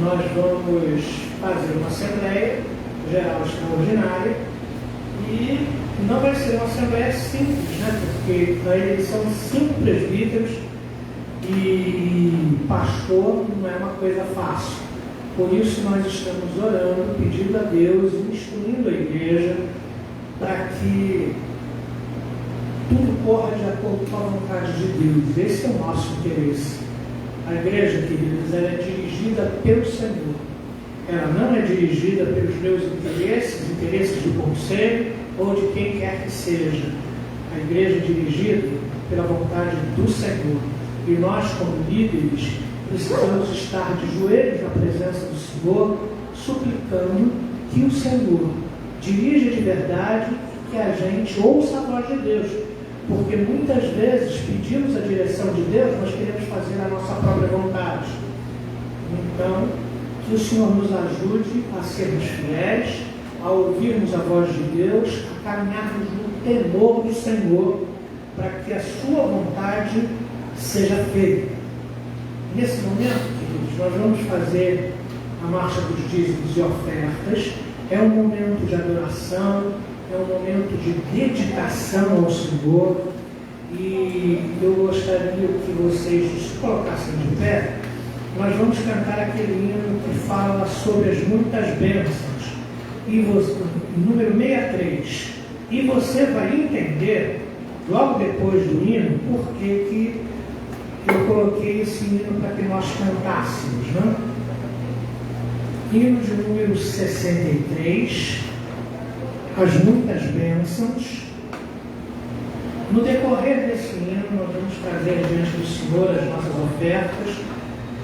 nós vamos fazer uma Assembleia Geral Extraordinária e não vai ser uma Assembleia simples, né? Porque a eleição de 5 presbíteros e pastor não é uma coisa fácil. Por isso nós estamos orando, pedindo a Deus, instruindo a igreja para que tudo corra de acordo com a vontade de Deus. Esse é o nosso interesse. A igreja, queridos, ela é dirigida pelo Senhor. Ela não é dirigida pelos meus interesses do conselho ou de quem quer que seja. A igreja é dirigida pela vontade do Senhor. E nós, como líderes, precisamos estar de joelhos na presença do Senhor, suplicando que o Senhor dirija de verdade e que a gente ouça a voz de Deus. Porque muitas vezes pedimos a direção de Deus, mas queremos fazer a nossa própria vontade. Então, que o Senhor nos ajude a sermos fiéis, a ouvirmos a voz de Deus, a caminharmos no temor do Senhor, para que a sua vontade seja feita. Nesse momento, queridos, nós vamos fazer a marcha dos dízimos e ofertas. É um momento de adoração, é um momento de dedicação ao Senhor. E eu gostaria que vocês se colocassem de pé. Nós vamos cantar aquele hino que fala sobre as muitas bênçãos. E você, número 63. E você vai entender, logo depois do hino, por que eu coloquei esse hino para que nós cantássemos, né? Hino de número 63, as muitas bênçãos. No decorrer desse hino, nós vamos trazer diante do Senhor as nossas ofertas,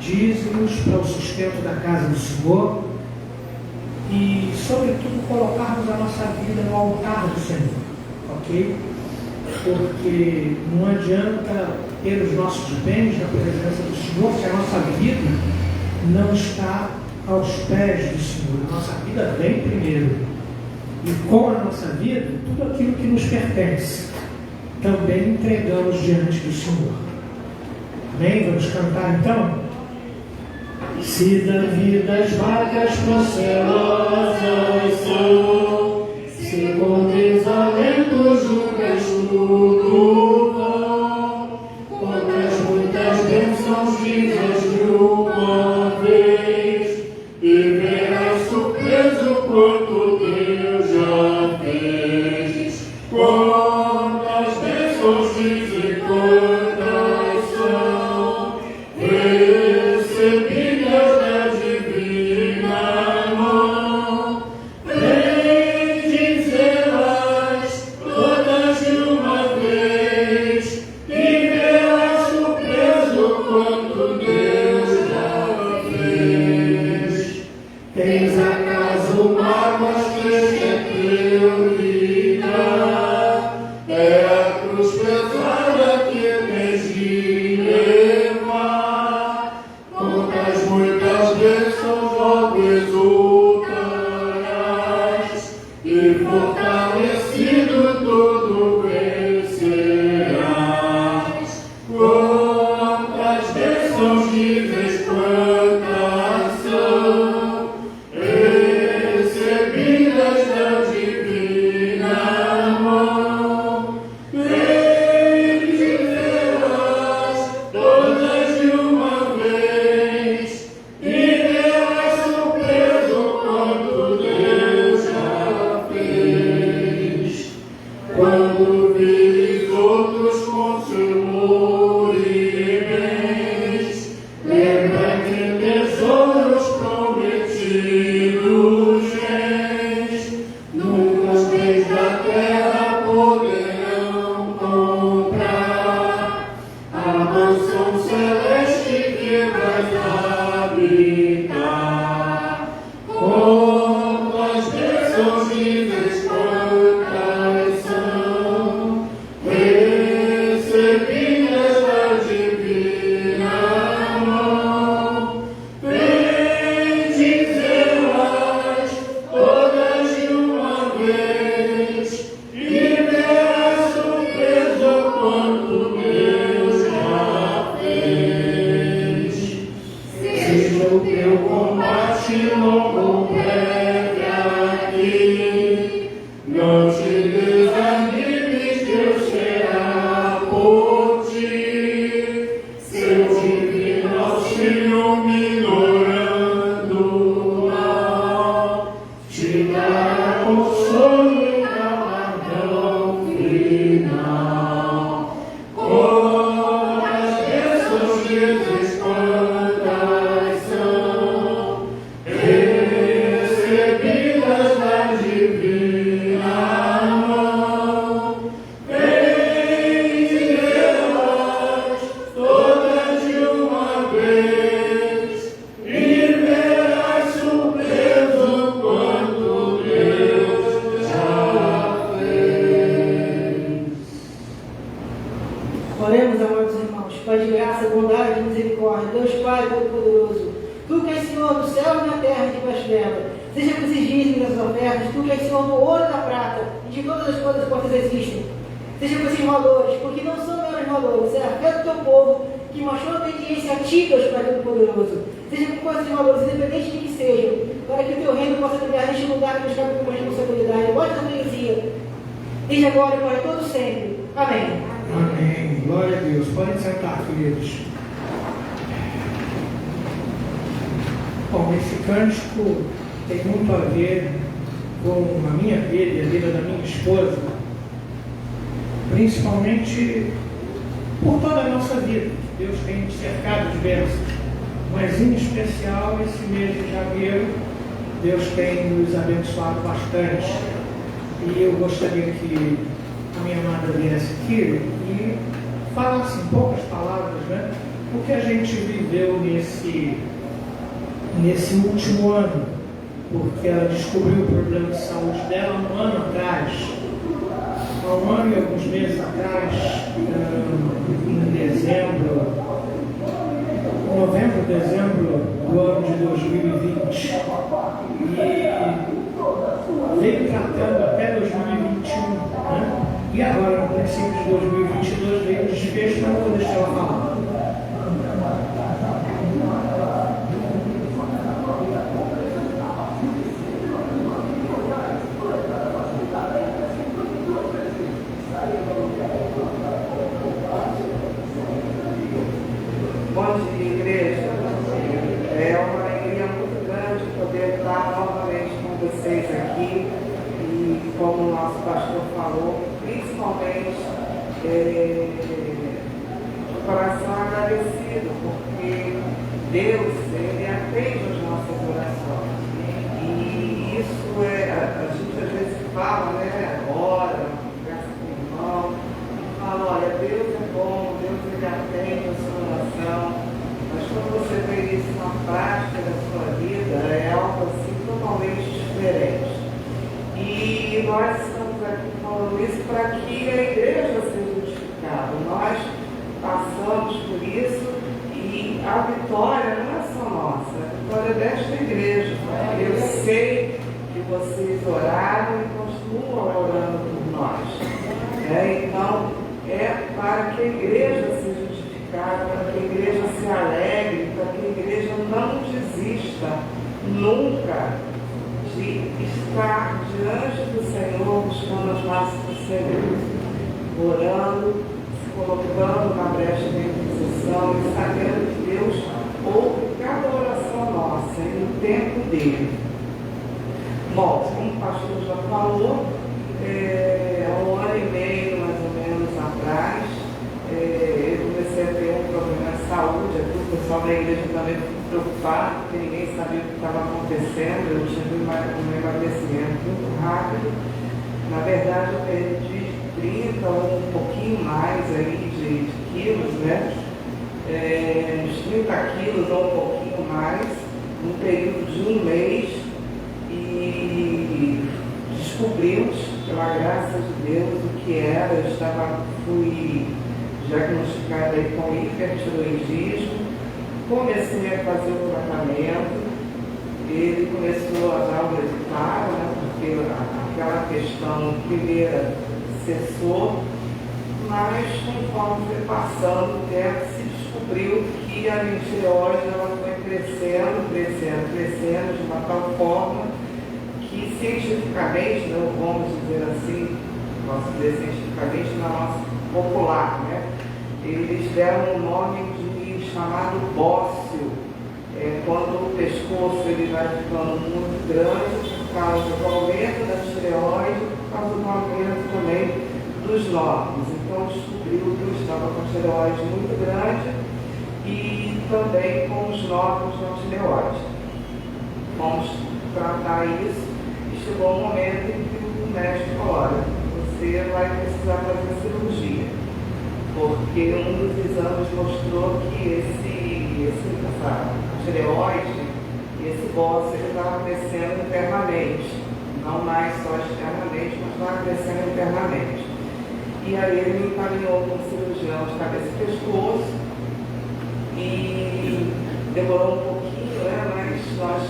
dízimos para o sustento da casa do Senhor e, sobretudo, colocarmos a nossa vida no altar do Senhor, ok? Porque não adianta ter os nossos bens na presença do Senhor se a nossa vida não está aos pés do Senhor. A nossa vida vem primeiro. E com a nossa vida, tudo aquilo que nos pertence, também entregamos diante do Senhor. Amém? Vamos cantar então? Se da vida as vagas procelosas são, se com desalento julgas tudo bom, quantas muitas bênçãos dizes de uma vez, e verás surpreso quanto Deus já fez. Quantas bênçãos dizem quantas são, recebidas da divina mão, vem dizê-las todas de uma vez, e verás surpreso quanto Deus já fez. Tens acaso mágoas que é teu lidar, é a cruz pesada que tens de levar, quantas muitas bênçãos logo exultarás, e fortalecido tudo vencerás. Quantas bênçãos dizes quantas são, recebidas da divina mão, vem dizê-las todas de uma vez, e verás surpreso teu combate longo breve aqui. Não te desanimes, Deus será por ti. Seu divino auxílio minorando mal, te dará consolo e galardão final. Quantas bênçãos dizes, quantas são recebidas da divina mão. Vem Deus, todas de uma vez, e verás surpreso quanto Deus já fez. Oremos, amados irmãos, Pai de graça, bondade e misericórdia, Deus Pai Todo-Poderoso, Tu que és Senhor do céu e da terra de Bethlehem, seja com esses dízimos das ofertas, Tu que és Senhor do ouro e da prata e de todas as coisas quantas existem, seja com esses valores, porque não são meros valores, é a fé do Teu povo que mostrou obediência a Ti, Deus Pai Todo-Poderoso, seja com coisas e valores, independente de que sejam, para que o Teu reino possa brilhar neste lugar que nos cabe com responsabilidade, voz da freguesia, desde agora e para todo sempre. Amém. Amém. Glória a Deus. Podem sentar, queridos. Bom, esse cântico tem muito a ver com a minha vida e a vida da minha esposa, principalmente por toda a nossa vida. Deus tem nos cercado de bênçãos, mas em especial esse mês de janeiro, Deus tem nos abençoado bastante. E eu gostaria que a minha amada viesse aqui e falasse em poucas palavras, né, o que a gente viveu nesse último ano, porque ela descobriu o problema de saúde dela um ano atrás, há um ano e alguns meses atrás, em novembro, dezembro do ano de 2020, e veio tratando até 2021, né? E agora, no princípio de 2022, veio o desfecho, mas não vou deixar ela falar. Bom dia, igreja. É uma alegria muito grande poder estar novamente com vocês aqui. E como o nosso pastor falou, principalmente o coração agradecido, porque Deus, Ele atende as nossas orações. E isso a gente às vezes fala, né? Ora, conversa com o irmão, e fala, olha, Deus é bom, Deus Ele atende a sua oração. Mas quando você vê isso na prática da sua vida, é algo assim totalmente diferente. E nós estamos aqui falando isso para que a igreja seja edificada. Nós passamos por isso e a vitória não é só nossa, a vitória é desta igreja. Eu sei que vocês oraram e continuam orando por nós. Então, é para que a igreja seja edificada, para que a igreja se alegre, para que a igreja não desista nunca de estar diante do Senhor, buscando as graças do Senhor, orando, se colocando na brecha da intercessão e sabendo que Deus ouve cada oração nossa e no tempo dele. Bom, como o pastor já falou, há um ano e meio mais ou menos atrás, eu comecei a ter um problema de saúde. Aqui o pessoal da igreja também ficou preocupado, porque ninguém sabia o que estava acontecendo. Eu tive um emagrecimento muito rápido. Na verdade, eu perdi 30 ou um pouquinho mais aí de quilos, né? Uns 30 quilos ou um pouquinho mais, num período de um mês. E descobrimos, pela graça de Deus, o que era. Eu fui diagnosticada aí com hipertiroidismo, comecei a fazer o tratamento, ele começou a dar o resultado, né, porque aquela questão primeira cessou, mas conforme foi passando o tempo, se descobriu que a tireoide ela foi crescendo de uma tal forma que cientificamente, não vamos dizer assim, posso dizer cientificamente na nossa popular, né? Eles deram um nome de chamado bócio, quando o pescoço ele vai ficando muito grande por causa do aumento da tireoide, por causa do aumento também dos nódulos. Então descobriu que eu estava com a tireoide muito grande e também com os nódulos na tireoide. Vamos tratar isso e chegou um momento em que o médico falou: olha, você vai precisar fazer cirurgia, porque um dos exames mostrou que essa tireoide, esse bócio, ele estava crescendo internamente, não mais só externamente, mas estava crescendo internamente. E aí ele me encaminhou com um cirurgião de cabeça e pescoço e demorou um pouquinho, né? Mas nós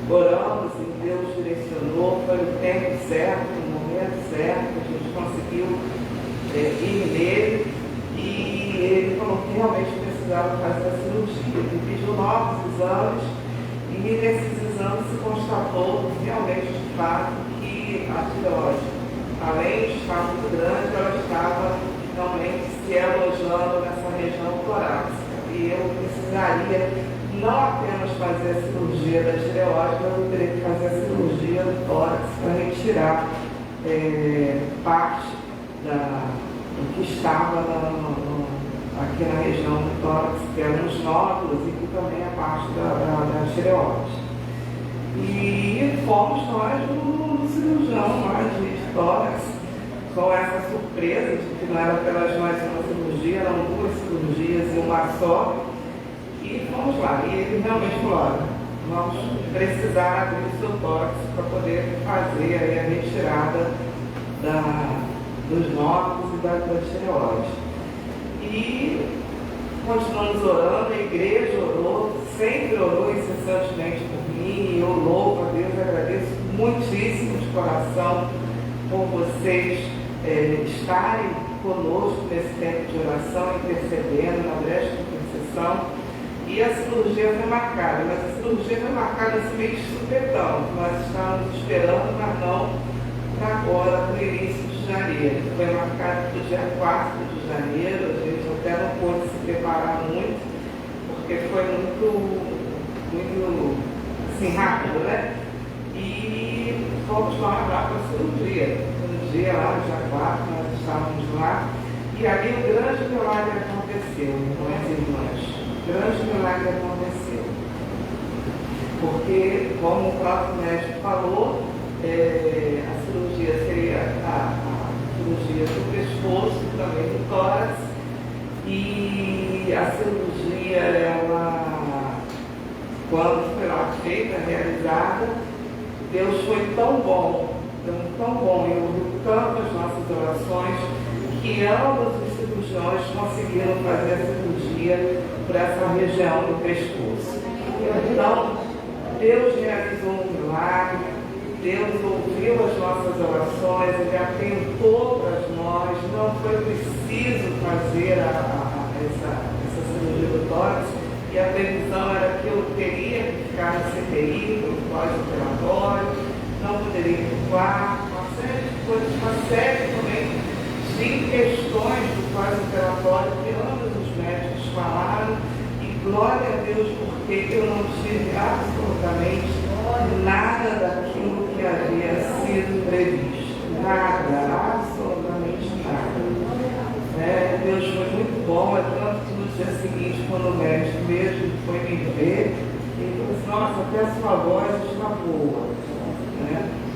oramos e Deus direcionou, foi o tempo certo, o momento certo, a gente conseguiu ir nele e ele falou que realmente precisava fazer a cirurgia. Ele pediu novos exames e nesses exames se constatou realmente de fato que a tireoide, além de estar muito grande, ela estava realmente se alojando nessa região torácica. E eu precisaria não apenas fazer a cirurgia da tireoide, mas eu teria que fazer a cirurgia do tórax para retirar parte do que estava aqui na região do tórax, que eram os nódulos e também a parte da tireoide. E fomos nós no cirurgião lá de tórax, com essa surpresa de que não era apenas mais uma cirurgia, eram duas cirurgias e uma só. E fomos lá, e ele realmente falou: olha, vamos precisar abrir o seu tórax para poder fazer aí a retirada dos nódulos e da tireoide. E continuamos orando, a igreja orou, sempre orou incessantemente por mim, e eu louvo a Deus, agradeço muitíssimo de coração por vocês estarem conosco nesse tempo de oração, intercedendo na brecha de intercessão. E a cirurgia foi marcada, mas a cirurgia foi marcada assim meio de supetão. Nós estávamos esperando, mas não para agora, para o início de janeiro. Foi marcado para o dia 4 de janeiro, a gente até não pôde se preparar muito, porque foi muito assim, rápido, né? E fomos lá para a cirurgia. No dia lá, no dia 4, nós estávamos lá, e ali o grande milagre aconteceu, irmãs e irmãs. Grande milagre aconteceu, porque, como o próprio médico falou, a cirurgia seria a cirurgia do pescoço, também do tórax, e a cirurgia, ela, quando foi lá feita, realizada, Deus foi tão bom, e ouviu tanto as nossas orações, que ambos os cirurgiões conseguiram fazer a cirurgia por essa região do pescoço. Então, Deus realizou um milagre, Deus ouviu as nossas orações, Ele atentou para nós, não foi preciso fazer essa cirurgia do tórax, e a previsão era que eu teria que ficar no CTI, no pós-operatório, não poderia ir para o quarto, uma série de coisas, uma série também de questões do pós-operatório que ambos os médicos falaram, e glória a Deus, porque eu não tive absolutamente nada daquilo que havia sido previsto. Nada, absolutamente nada. Deus foi muito bom, tanto que no dia seguinte, quando o médico mesmo foi me ver, ele falou assim: nossa, até a sua voz está boa.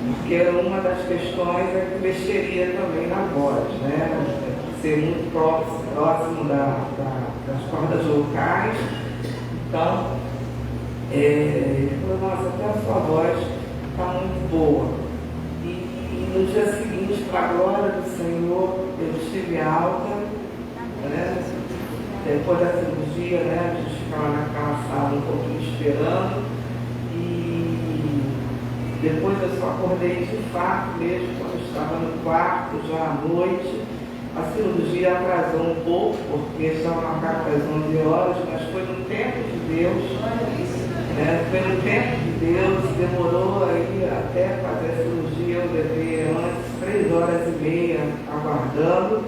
Porque era uma das questões que mexeria também na voz, ser muito próximo das cordas vocais. Então, ele falou: nossa, até a sua voz está muito boa. E no dia seguinte, para a glória do Senhor, eu estive alta, depois da cirurgia, a gente ficava naquela sala um pouquinho esperando. Depois eu só acordei de fato mesmo quando eu estava no quarto, já à noite. A cirurgia atrasou um pouco, porque estava marcada para as 11 horas, mas foi no tempo de Deus, foi no tempo de Deus, demorou aí até fazer a cirurgia, eu levei antes 3h30 aguardando,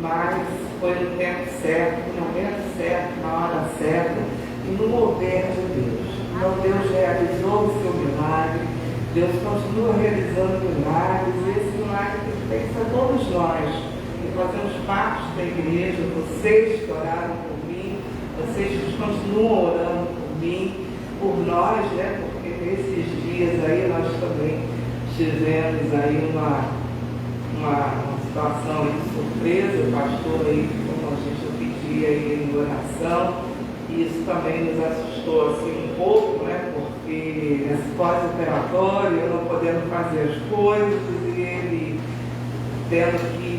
mas foi no tempo certo, no momento certo, na hora certa e no mover de Deus. Então Deus realizou o seu milagre, Deus continua realizando milagres, e esse milagre pertence a todos nós, que fazemos parte da igreja, vocês que oraram por mim, vocês que continuam orando por mim, por nós, porque nesses dias aí nós também tivemos aí uma situação aí de surpresa, o pastor aí, como a gente pedia aí em oração, e isso também nos assustou assim um pouco, porque nesse pós-operatório eu não podendo fazer as coisas e ele tendo que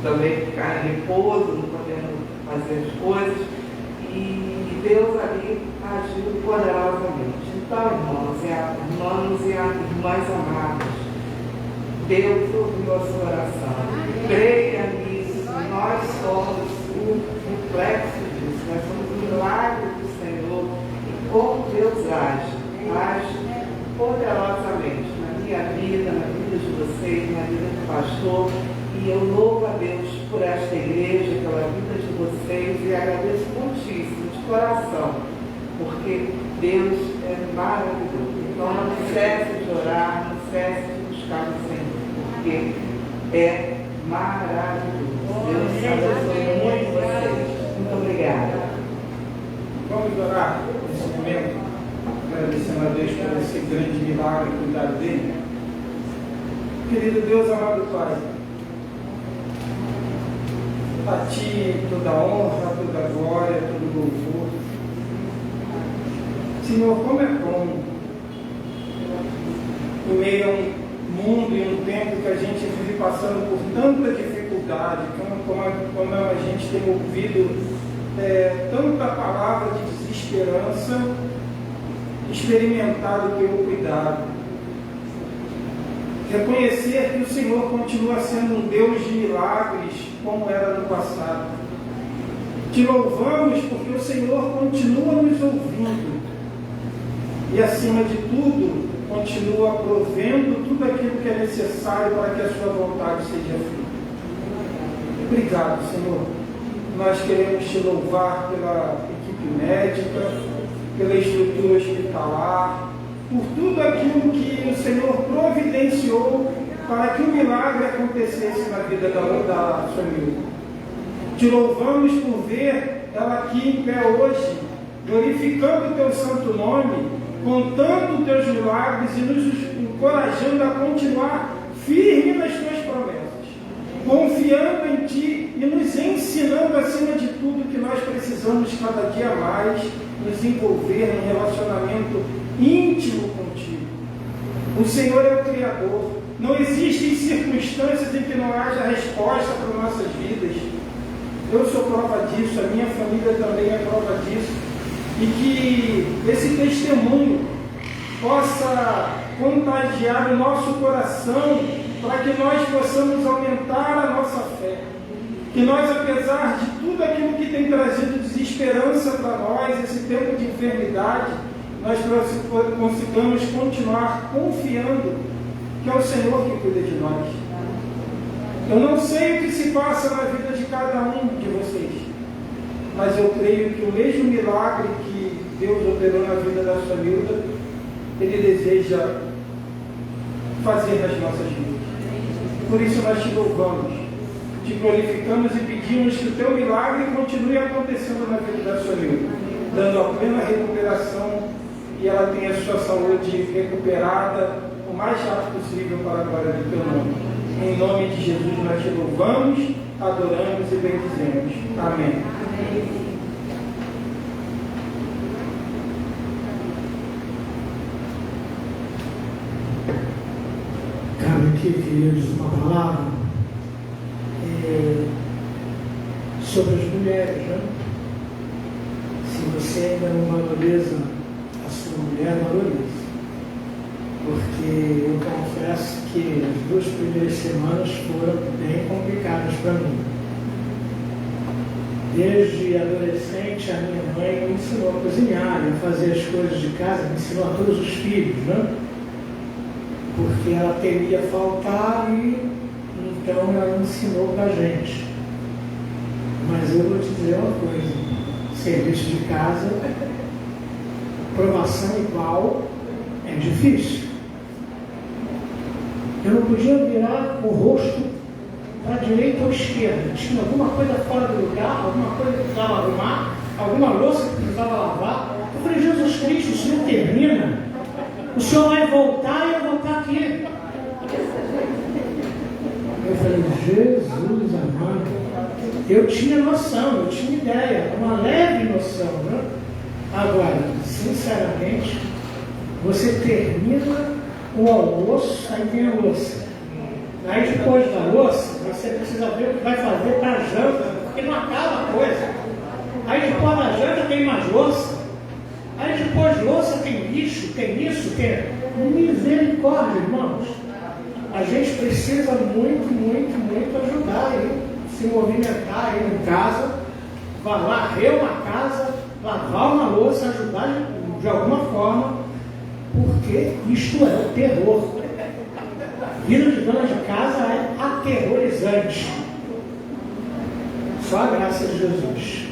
também ficar em repouso, não podendo fazer as coisas, e Deus ali agiu poderosamente. Então, irmãos e irmãs amadas, Deus ouviu a sua oração. Creia nisso, nós somos o reflexo disso, nós somos o milagre do Senhor, e como Deus age poderosamente na minha vida, na vida de vocês, na vida do pastor, e eu louvo a Deus por esta igreja, pela vida de vocês, e agradeço muitíssimo, de coração, porque Deus é maravilhoso. Então não cesse de orar, não cesse de buscar o Senhor, porque é maravilhoso. Deus abençoe muito vocês. Muito obrigada. Vamos orar nesse momento, agradecendo a Deus por esse grande milagre e cuidado dele. Querido Deus, amado Pai, a Ti toda a honra, toda a glória, todo o louvor. Senhor, como é bom, no meio a um mundo e um tempo que a gente vive passando por tanta dificuldade, como a gente tem ouvido tanta palavra de desesperança, experimentado o Teu cuidado. Reconhecer que o Senhor continua sendo um Deus de milagres, como era no passado. Te louvamos porque o Senhor continua nos ouvindo e, acima de tudo, continua provendo tudo aquilo que é necessário para que a Sua vontade seja feita. Obrigado, Senhor. Nós queremos Te louvar pela equipe médica, pela estrutura hospitalar, por tudo aquilo que o Senhor providenciou para que o milagre acontecesse na vida da família. Te louvamos por ver ela aqui em pé hoje, glorificando o Teu santo nome, contando os Teus milagres e nos encorajando a continuar firme nas Tuas promessas, confiando em Ti e nos ensinando, acima de tudo, que nós precisamos cada dia mais nos envolver num relacionamento íntimo contigo. O Senhor é o Criador. Não existem circunstâncias em que não haja resposta para nossas vidas. Eu sou prova disso, a minha família também é prova disso. E que esse testemunho possa contagiar o nosso coração para que nós possamos aumentar a nossa fé. Que nós, apesar de tudo aquilo que tem trazido desesperança para nós, esse tempo de enfermidade, nós consigamos continuar confiando que é o Senhor que cuida de nós. Eu não sei o que se passa na vida de cada um de vocês, mas eu creio que o mesmo milagre que Deus operou na vida da sua Nilda, Ele deseja fazer nas nossas vidas. Por isso nós Te louvamos, Te glorificamos e pedimos que o Teu milagre continue acontecendo na vida da sua Nilda, dando a plena recuperação e ela tenha a sua saúde recuperada o mais rápido possível para a glória do Teu nome. Em nome de Jesus nós Te louvamos, adoramos e bendizemos. Amém. Cabe aqui, queridos, uma palavra sobre as mulheres, né? Se você ainda não valoriza a sua mulher, valorize. Porque eu confesso que as 2 primeiras semanas foram bem complicadas para mim. Desde adolescente, a minha mãe me ensinou a cozinhar, a fazer as coisas de casa, me ensinou a todos os filhos, né? Porque ela temia faltar e então ela ensinou para a gente. Mas eu vou te dizer uma coisa, serviço de casa, provação igual, é difícil. Eu não podia virar o rosto para a direita ou esquerda. Tinha alguma coisa fora do lugar, alguma coisa que precisava arrumar, alguma louça que precisava lavar. Eu falei, Jesus Cristo, o Senhor termina. O Senhor vai voltar e eu vou estar aqui. Eu falei, Jesus amado. Eu tinha noção, eu tinha ideia, uma leve noção, né? Agora, sinceramente, você termina o almoço, aí tem a louça. Aí depois da louça, você precisa ver o que vai fazer para a janta, porque não acaba a coisa. Aí depois da janta tem mais louça. Aí depois de louça tem lixo, tem isso, tem misericórdia, irmãos. A gente precisa muito ajudar aí, se movimentar aí em casa, varrer uma casa, lavar uma louça, ajudar de alguma forma, porque isto é o terror. Vida de dona de casa é aterrorizante. Só a graça de Jesus.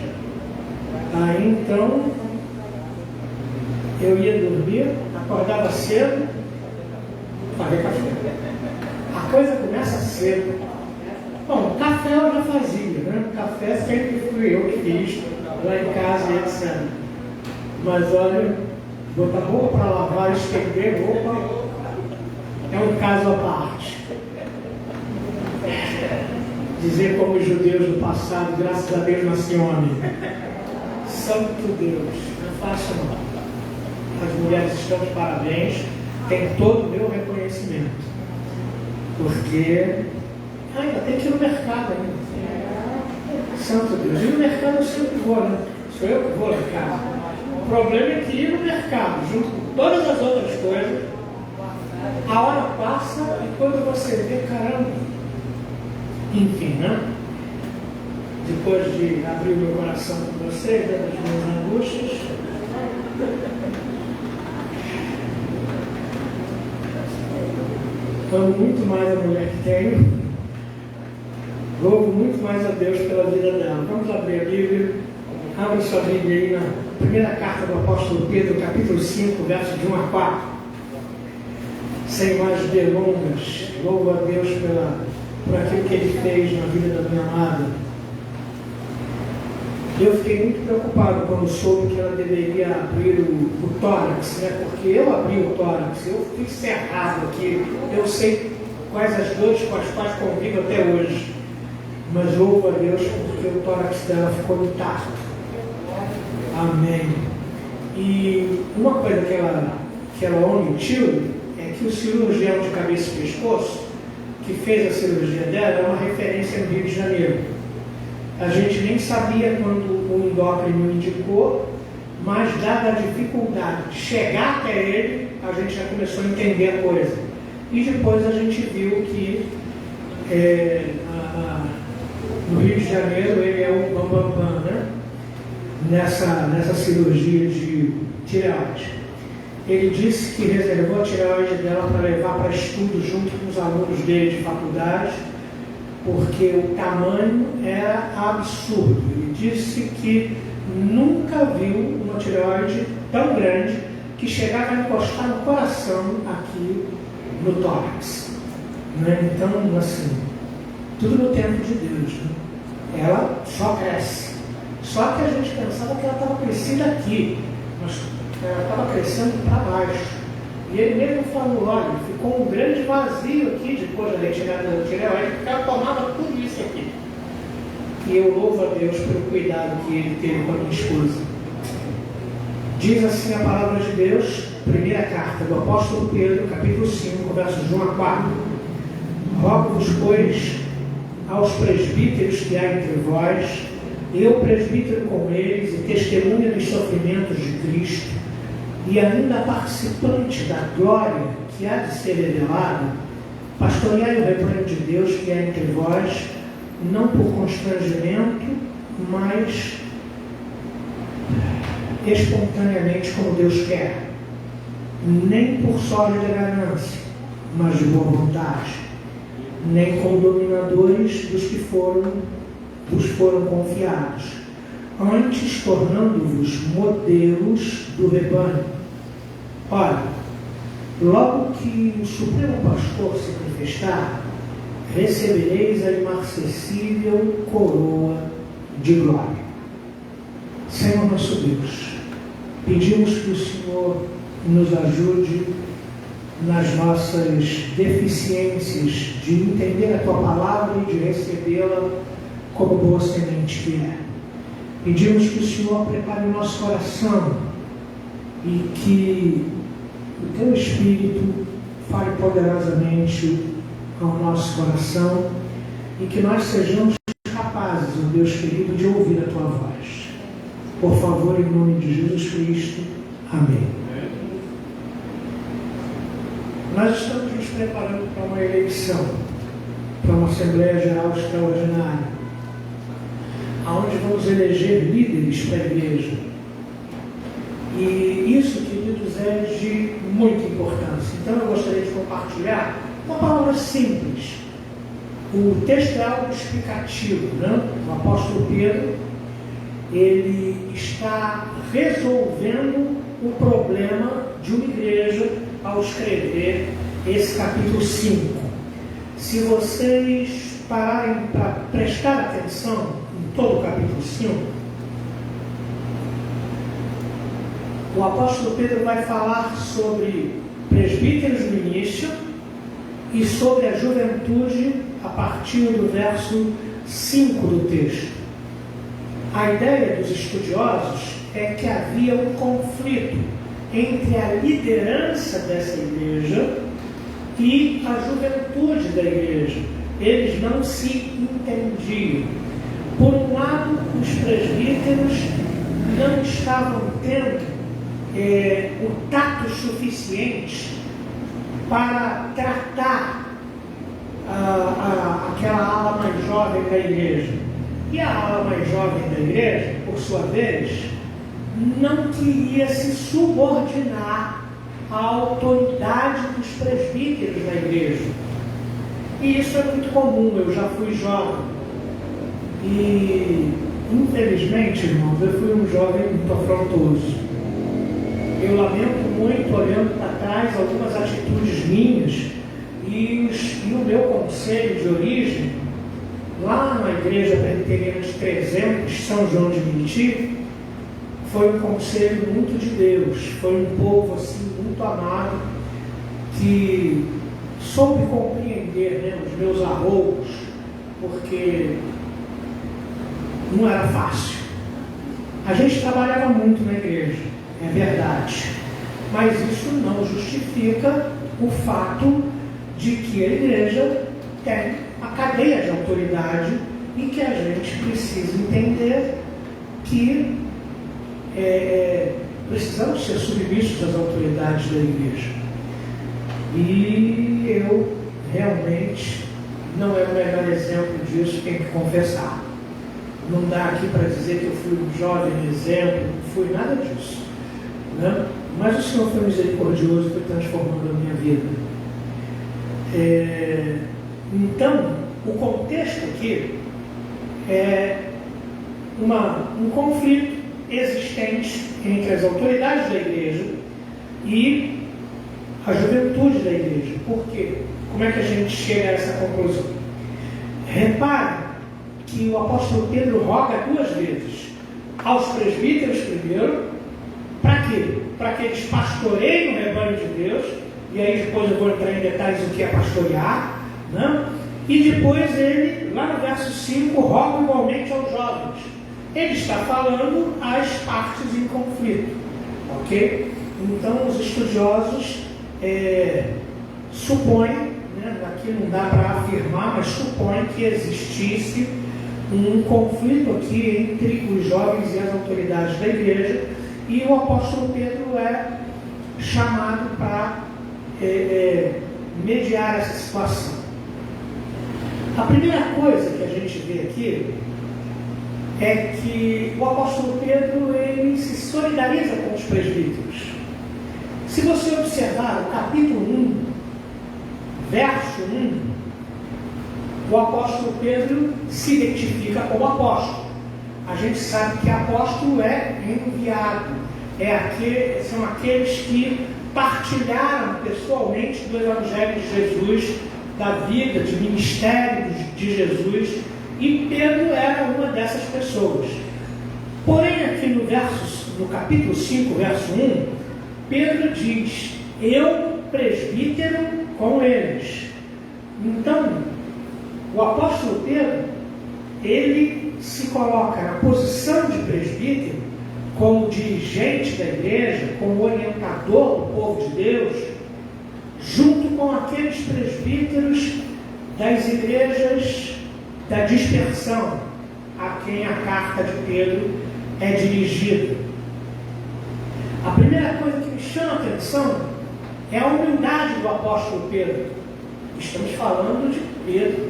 Aí então, eu ia dormir, acordava cedo, fazer café. A coisa começa cedo. Bom, café eu já fazia, né? Café sempre fui eu que fiz, lá em casa e etc. Mas olha, botar roupa para lavar, estender roupa, é um caso à parte. Dizer como os judeus do passado, graças a Deus nasci homem. Santo Deus, não faço não. As mulheres estão de parabéns, tem todo o meu reconhecimento. Porque ainda tem que ir no mercado ainda. Santo Deus, ir no mercado eu sempre vou, né? Sou eu que vou lá em casa. O problema é que ir no mercado, junto com todas as outras coisas, a hora passa e quando você vê, caramba. Enfim, né? Depois de abrir o meu coração com vocês, das minhas angústias, amo muito mais a mulher que tenho, louvo muito mais a Deus pela vida dela. Vamos abrir a Bíblia, abre sua Bíblia aí na primeira carta do apóstolo Pedro, capítulo 5, versos de 1 a 4. Sem mais delongas, louvo a Deus por aquilo que Ele fez na vida da minha amada. Eu fiquei muito preocupado quando soube que ela deveria abrir o tórax, né? Porque eu abri o tórax, eu fui cerrado aqui, eu sei quais as dores com as quais convivo até hoje, mas louvo a Deus porque o tórax dela ficou intacto. Amém. E uma coisa que ela omitiu é que o cirurgião de cabeça e pescoço que fez a cirurgia dela é uma referência no Rio de Janeiro. A gente nem sabia quando o endócrino indicou, mas dada a dificuldade de chegar até ele, a gente já começou a entender a coisa. E depois a gente viu que no Rio de Janeiro ele é o bambambam, né? Nessa cirurgia de tireoide. Ele disse que reservou a tireoide dela para levar para estudo junto com os alunos dele de faculdade, porque o tamanho era absurdo. Ele disse que nunca viu uma tireoide tão grande que chegava a encostar no coração aqui no tórax. Né? Então, assim, tudo no tempo de Deus. Né? Ela só cresce. Só que a gente pensava que ela estava crescendo aqui, mas ela estava crescendo para baixo. E ele mesmo falou, olha, ficou um grande vazio aqui depois da retirada da tireoide, porque ela tomava tudo isso aqui. E eu louvo a Deus pelo cuidado que ele teve com a minha esposa. Diz assim a palavra de Deus, primeira carta do apóstolo Pedro, capítulo 5, versos de 1 a 4. Rogo-vos, pois, aos presbíteros que há entre vós, eu presbítero com eles e testemunha dos sofrimentos de Cristo, e ainda participante da glória que há de ser revelada, pastoreai o rebanho de Deus que é entre vós, não por constrangimento, mais espontaneamente como Deus quer, nem por sólida ganância, mas de boa vontade, nem como dominadores dos que vos foram confiados, antes tornando-vos modelos do rebanho. Ora, logo que o Supremo Pastor se manifestar, recebereis a imarcessível coroa de glória. Senhor nosso Deus, pedimos que o Senhor nos ajude nas nossas deficiências de entender a Tua Palavra e de recebê-la como boa semente que é. Pedimos que o Senhor prepare o nosso coração e que o Teu Espírito fale poderosamente ao nosso coração e que nós sejamos capazes, ó Deus querido, de ouvir a Tua voz. Por favor, em nome de Jesus Cristo. Amém. Nós estamos nos preparando para uma eleição, para uma Assembleia Geral Extraordinária, onde vamos eleger líderes para a igreja. E isso, queridos, é de muita importância. Então eu gostaria de compartilhar uma palavra simples. O texto é algo explicativo, né? O apóstolo Pedro, ele está resolvendo o problema de uma igreja ao escrever esse capítulo 5. Se vocês pararem para prestar atenção em todo o capítulo 5, o apóstolo Pedro vai falar sobre presbíteros no início e sobre a juventude a partir do verso 5 do texto. A ideia dos estudiosos é que havia um conflito entre a liderança dessa igreja e a juventude da igreja. Eles não se entendiam. Por um lado, os presbíteros não estavam tendo o tato suficiente para tratar aquela ala mais jovem da igreja. E a ala mais jovem da igreja, por sua vez, não queria se subordinar à autoridade dos presbíteros da igreja. E isso é muito comum. Eu já fui jovem e, infelizmente, irmãos, eu fui um jovem muito afrontoso. Eu lamento muito, olhando para trás, algumas atitudes minhas e o meu conselho de origem, lá na igreja presbiteriana de 300, São João de Meriti, foi um conselho muito de Deus. Foi um povo assim, muito amado, que soube compreender, né, os meus arroubos, porque não era fácil. A gente trabalhava muito na igreja, é verdade, mas isso não justifica o fato de que a igreja tem a cadeia de autoridade e que a gente precisa entender que precisamos ser submissos às autoridades da igreja. E eu realmente não é o melhor exemplo disso, tenho que confessar. Não dá aqui para dizer que eu fui um jovem exemplo, não fui nada disso, né? Mas o Senhor foi misericordioso e foi transformando a minha vida. Então, o contexto aqui é um conflito existente entre as autoridades da igreja e a juventude da igreja. Por quê? Como é que a gente chega a essa conclusão? Repare que o apóstolo Pedro roga 2 vezes aos presbíteros primeiro, para quê? Para que eles pastoreiem o rebanho de Deus, e aí depois eu vou entrar em detalhes do que é pastorear, né? E depois ele, lá no verso 5, roga igualmente aos jovens. Ele está falando às partes em conflito, ok? Então os estudiosos supõem, né, aqui não dá para afirmar, mas supõem que existisse um conflito aqui entre os jovens e as autoridades da igreja, e o apóstolo Pedro é chamado para mediar essa situação. A primeira coisa que a gente vê aqui é que o apóstolo Pedro ele se solidariza com os presbíteros. Se você observar o capítulo 1, verso 1, o apóstolo Pedro se identifica como apóstolo. A gente sabe que apóstolo é enviado, são aqueles que partilharam pessoalmente do Evangelho de Jesus, da vida, de ministério de Jesus, e Pedro era uma dessas pessoas. Porém, aqui no capítulo 5, verso 1, Pedro diz: eu presbítero com eles. Então, o apóstolo Pedro, ele se coloca na posição de presbítero, como dirigente da igreja, como orientador do povo de Deus, junto com aqueles presbíteros das igrejas da dispersão, a quem a carta de Pedro é dirigida. A primeira coisa que me chama a atenção é a humildade do apóstolo Pedro. Estamos falando de Pedro,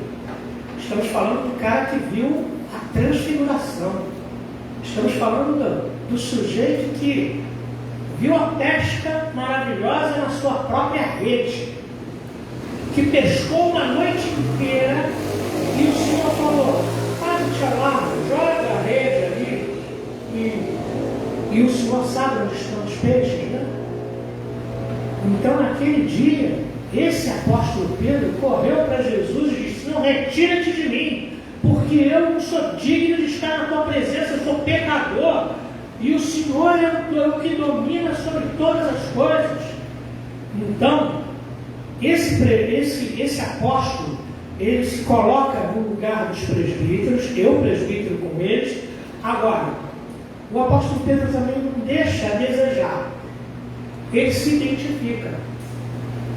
estamos falando do cara que viu a transfiguração, estamos falando do sujeito que viu a pesca maravilhosa na sua própria rede, que pescou uma noite inteira e o Senhor falou: parte lá, joga a rede ali, e o Senhor sabe onde estão os peixes, né? Então, naquele dia, esse apóstolo Pedro correu para Jesus e disse: não, retira-te de mim, porque eu não sou digno de estar na tua presença, eu sou pecador, e o Senhor é o que domina sobre todas as coisas. Então, esse apóstolo, ele se coloca no lugar dos presbíteros, eu presbítero com eles. Agora, o apóstolo Pedro também não deixa a desejar, ele se identifica: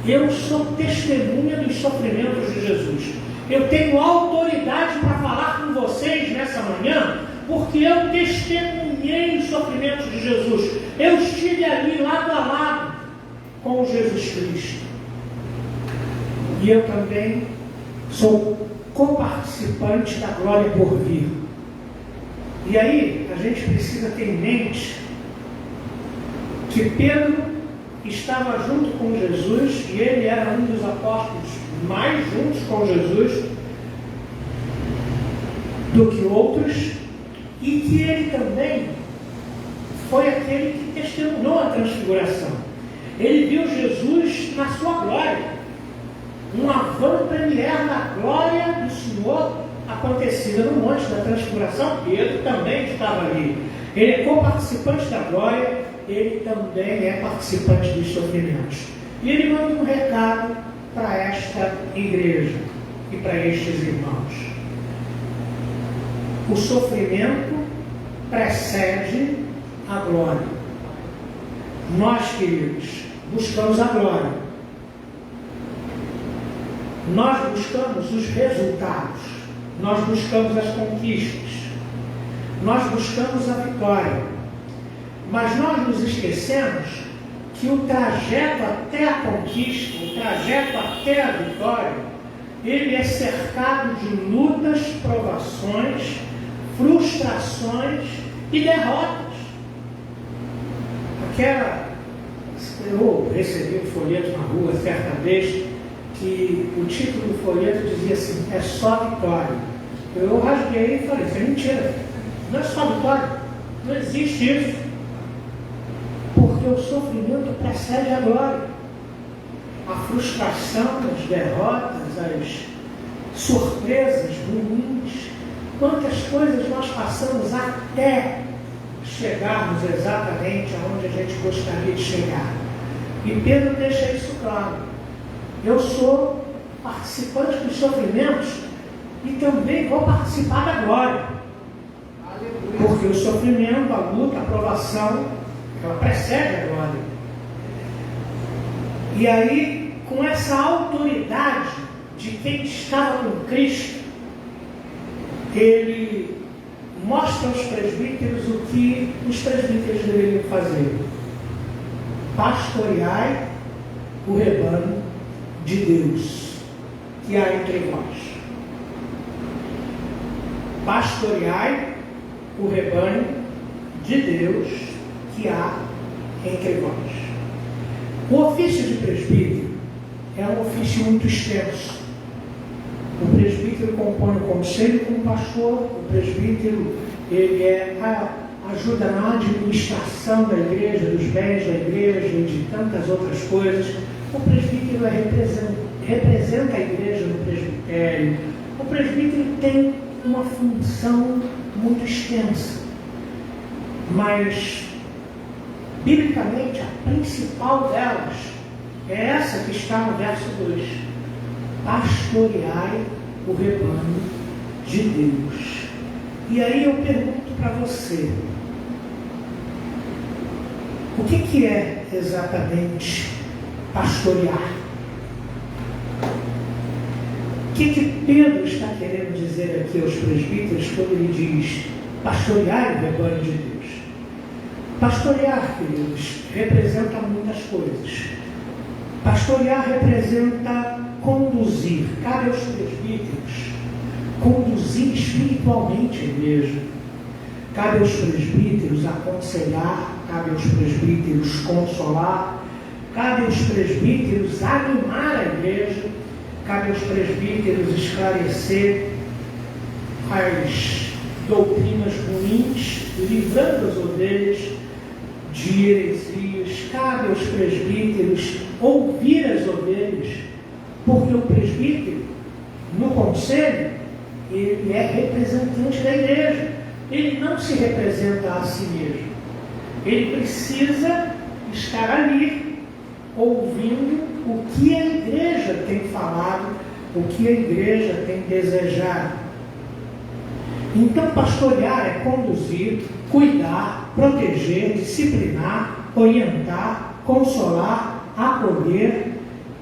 eu sou testemunha dos sofrimentos de Jesus, eu tenho autoridade para falar com vocês nessa manhã, porque eu testemunhei os sofrimentos de Jesus, eu estive ali lado a lado com Jesus Cristo, e eu também sou coparticipante da glória por vir. E aí a gente precisa ter em mente que Pedro estava junto com Jesus, e ele era um dos apóstolos mais juntos com Jesus do que outros, e que ele também foi aquele que testemunhou a transfiguração. Ele viu Jesus na sua glória, uma avant-première da glória do Senhor acontecida no Monte da Transfiguração. Pedro também estava ali. Ele é coparticipante da glória, ele também é participante dos sofrimentos. E ele manda um recado para esta igreja e para estes irmãos: o sofrimento precede a glória. Nós, queridos, buscamos a glória. Nós buscamos os resultados. Nós buscamos as conquistas. Nós buscamos a vitória. Mas nós nos esquecemos que o trajeto até a conquista, o trajeto até a vitória, ele é cercado de lutas, provações, frustrações e derrotas. Eu recebi um folheto na rua certa vez, que o título do folheto dizia assim: é só vitória. Eu rasguei e falei: isso é mentira, não é só vitória, não existe isso, porque o sofrimento precede a glória. A frustração, as derrotas, as surpresas ruins, quantas coisas nós passamos até chegarmos exatamente aonde a gente gostaria de chegar. E Pedro deixa isso claro: eu sou participante dos sofrimentos e também vou participar da glória. Porque o sofrimento, a luta, a provação, ela precede a glória. E aí, com essa autoridade de quem estava com Cristo, ele mostra aos presbíteros o que os presbíteros deveriam fazer: pastoreai o rebanho de Deus que há entre vós. Pastoreai o rebanho de Deus que há entre vós. O ofício de presbítero é um ofício muito extenso. O presbítero compõe o conselho com o pastor, o presbítero ele ajuda na administração da igreja, dos bens da igreja e de tantas outras coisas. O presbítero representa a igreja no presbitério. O presbítero tem uma função muito extensa, mas biblicamente a principal delas é essa que está no verso 2: pastoreai o rebanho de Deus. E aí eu pergunto para você, o que é exatamente pastorear? O que Pedro está querendo dizer aqui aos presbíteros quando ele diz pastorear o rebanho de Deus? Pastorear, queridos, representa muitas coisas. Pastorear representa conduzir. Cabe aos presbíteros conduzir espiritualmente a igreja. Cabe aos presbíteros aconselhar, cabe aos presbíteros consolar, cabe aos presbíteros animar a igreja, cabe aos presbíteros esclarecer as doutrinas ruins, livrando as ovelhas de heresias. Cabe aos presbíteros ouvir as ovelhas, porque o presbítero, no conselho, ele é representante da igreja. Ele não se representa a si mesmo. Ele precisa estar ali, ouvindo o que a igreja tem falado, o que a igreja tem desejado. Então, pastorear é conduzir, cuidar, proteger, disciplinar, orientar, consolar, acolher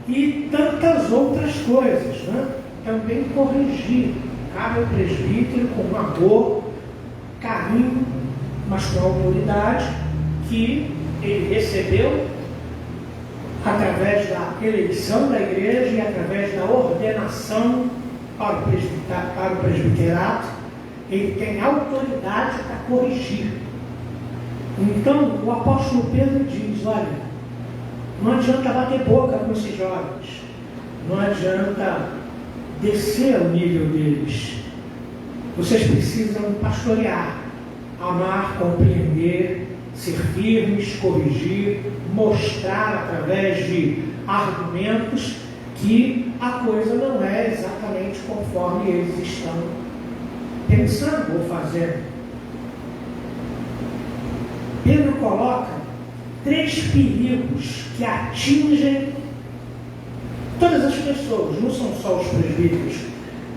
e tantas outras coisas, né? Também corrigir. Cabe ao presbítero com amor, carinho, mas com a autoridade que ele recebeu através da eleição da igreja e através da ordenação para o presbiterato. Ele tem autoridade para corrigir. Então, o apóstolo Pedro diz, olha, não adianta bater boca com esses jovens, não adianta descer ao nível deles. Vocês precisam pastorear, amar, compreender, ser firmes, corrigir, mostrar através de argumentos que a coisa não é exatamente conforme eles estão pensando ou fazendo. Pedro coloca 3 perigos que atingem todas as pessoas, não são só os presbíteros,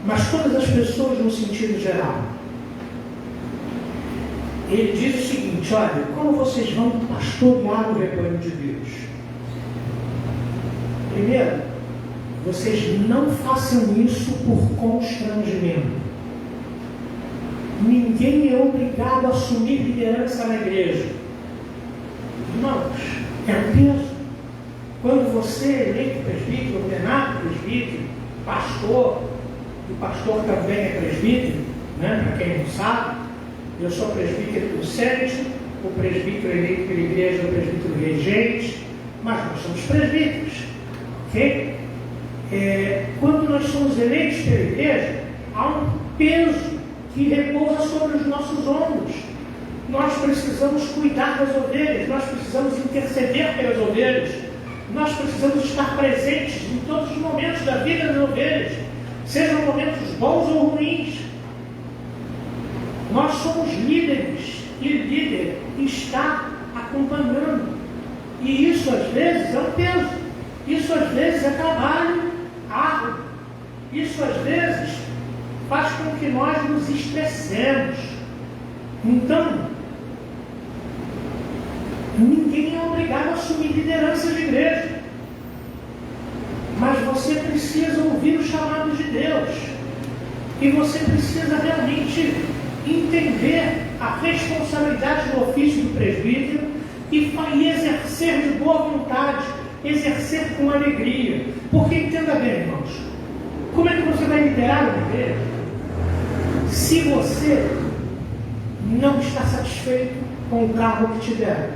mas todas as pessoas no sentido geral. Ele diz o seguinte, olha, como vocês vão pastorear o rebanho de Deus? Primeiro, vocês não façam isso por constrangimento. Ninguém é obrigado a assumir liderança na igreja. Irmãos, é um peso. Quando você é eleito presbítero, ordenado presbítero, pastor, e o pastor também é presbítero, né? Para quem não sabe, eu sou presbítero docente, o presbítero eleito pela igreja é o presbítero regente, mas nós somos presbíteros, ok? Quando nós somos eleitos pela igreja, há um peso que repousa sobre os nossos ombros. Nós precisamos cuidar das ovelhas, nós precisamos interceder pelas ovelhas, nós precisamos estar presentes em todos os momentos da vida das ovelhas, sejam momentos bons ou ruins. Nós somos líderes e o líder está acompanhando. E isso às vezes é um peso, isso às vezes é trabalho árduo, isso às vezes faz com que nós nos estressemos. Então, ninguém é obrigado a assumir liderança de igreja, mas você precisa ouvir o chamado de Deus e você precisa realmente entender a responsabilidade do ofício do presbítero e exercer de boa vontade, exercer com alegria. Porque entenda bem, irmãos, como é que você vai liderar uma igreja se você não está satisfeito com o cargo que te deram?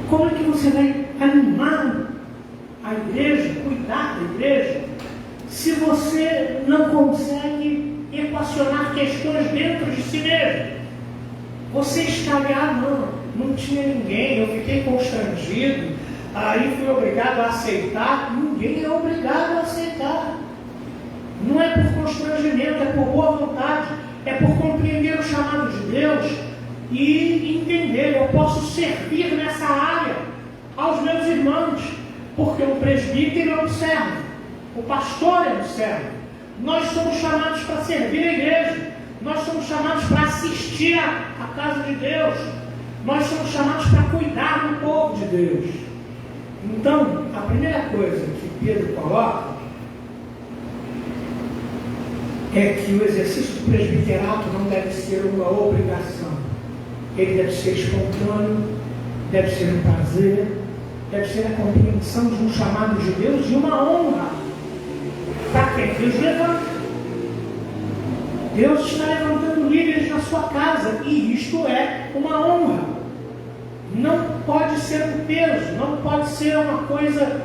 Como é que você vai animar a igreja, cuidar da igreja, se você não consegue equacionar questões dentro de si mesmo? Você está ali, não tinha ninguém, eu fiquei constrangido, aí fui obrigado a aceitar. Ninguém é obrigado a aceitar. Não é por constrangimento, é por boa vontade, é por compreender o chamado de Deus e entender, eu posso servir nessa área aos meus irmãos, porque o presbítero é um servo, o pastor é um servo. Nós somos chamados para servir a igreja, nós somos chamados para assistir à casa de Deus, nós somos chamados para cuidar do povo de Deus. Então, a primeira coisa que Pedro coloca é que o exercício do presbiterato não deve ser uma obrigação. Ele deve ser espontâneo, deve ser um prazer, deve ser a compreensão de um chamado de Deus e uma honra. Para quem Deus levanta. Deus está levantando líderes na sua casa e isto é uma honra. Não pode ser um peso, não pode ser uma coisa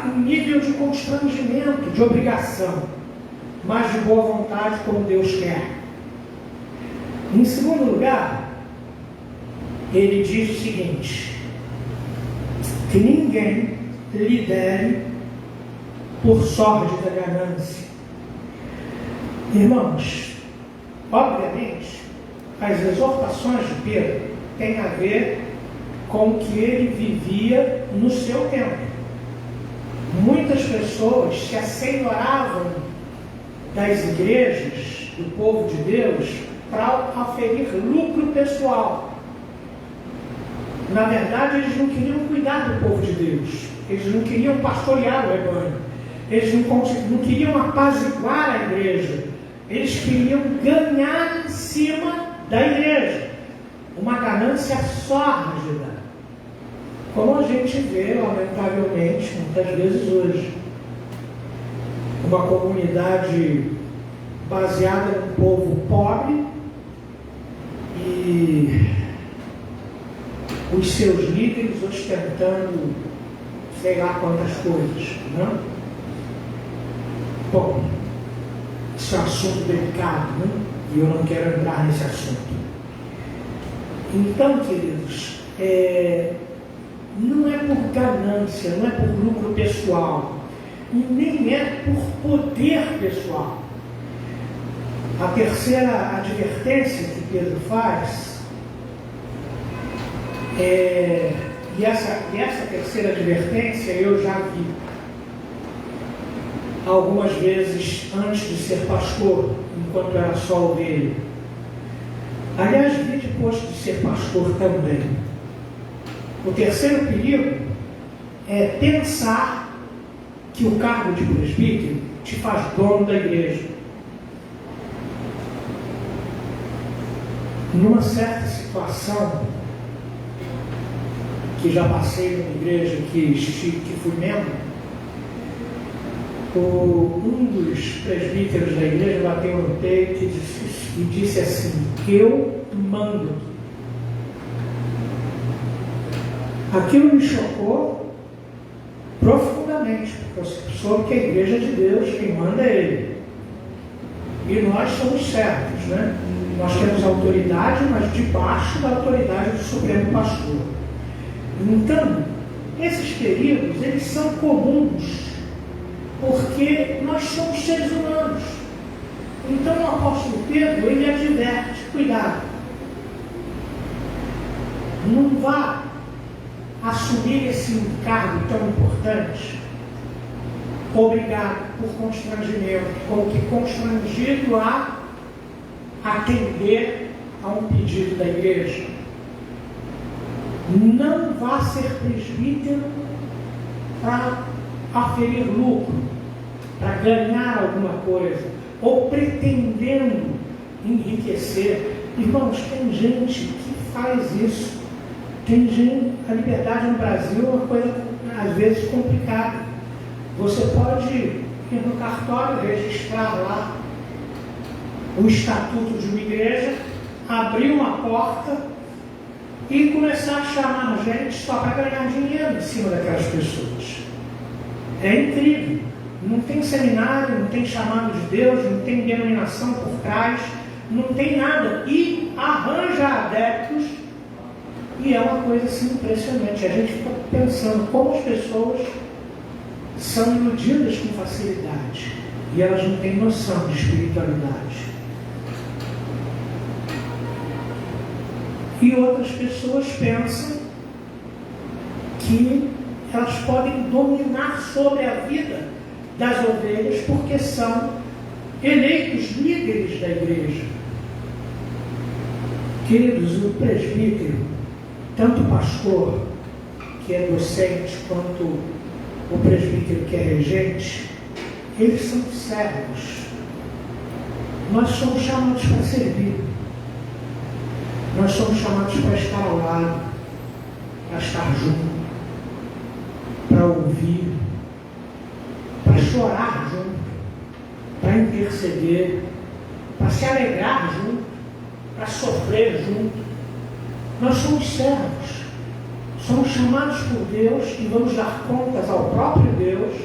em nível de constrangimento, de obrigação, mas de boa vontade, como Deus quer. Em segundo lugar, ele diz o seguinte: que ninguém lidere por sorte da ganância. Irmãos, obviamente, as exortações de Pedro têm a ver com o que ele vivia no seu tempo. Muitas pessoas se assenhoravam das igrejas, do povo de Deus, para aferir lucro pessoal. Na verdade, eles não queriam cuidar do povo de Deus, eles não queriam pastorear o rebanho, eles não queriam apaziguar a igreja, eles queriam ganhar em cima da igreja, uma ganância sórdida, como a gente vê, lamentavelmente, muitas vezes hoje. Uma comunidade baseada num povo pobre e os seus líderes ostentando sei lá quantas coisas, né? Bom, isso é um assunto delicado, né? E eu não quero entrar nesse assunto. Então, queridos, não é por ganância, não é por lucro pessoal, e nem é por poder pessoal. A terceira advertência que Pedro faz e essa terceira advertência eu já vi algumas vezes antes de ser pastor, enquanto era só ovelha. Aliás, vi depois de ser pastor também. O terceiro perigo é pensar que o cargo de presbítero te faz dono da igreja. Numa certa situação que já passei numa igreja que fui membro, um dos presbíteros da igreja bateu no peito e disse assim: eu mando. Aquilo me chocou profundamente, porque eu soube que a igreja de Deus, quem manda é Ele. E nós somos servos, né? Nós temos autoridade, mas debaixo da autoridade do Supremo Pastor. Então, esses perigos, eles são comuns, porque nós somos seres humanos. Então o apóstolo Pedro, ele adverte: cuidado, não vá assumir esse encargo tão importante obrigado por constrangimento, ou que constrangido a atender a um pedido da igreja. Não vá ser presbítero para aferir lucro, para ganhar alguma coisa, ou pretendendo enriquecer. Irmãos, tem gente que faz isso. Tem gente, a liberdade no Brasil é uma coisa, às vezes, complicada. Você pode ir no cartório, registrar lá o estatuto de uma igreja, abrir uma porta e começar a chamar gente só para ganhar dinheiro em cima daquelas pessoas. É incrível. Não tem seminário, não tem chamado de Deus, não tem denominação por trás, não tem nada. E arranja adeptos, e é uma coisa assim impressionante. A gente fica pensando como as pessoas são iludidas com facilidade e elas não têm noção de espiritualidade. E outras pessoas pensam que elas podem dominar sobre a vida das ovelhas porque são eleitos líderes da igreja. Queridos, o presbítero, tanto o pastor, que é docente, quanto o presbítero, que é regente, eles são servos. Nós somos chamados para servir. Nós somos chamados para estar ao lado, para estar junto, para ouvir, para chorar junto, para interceder, para se alegrar junto, para sofrer junto. Nós somos servos, somos chamados por Deus e vamos dar contas ao próprio Deus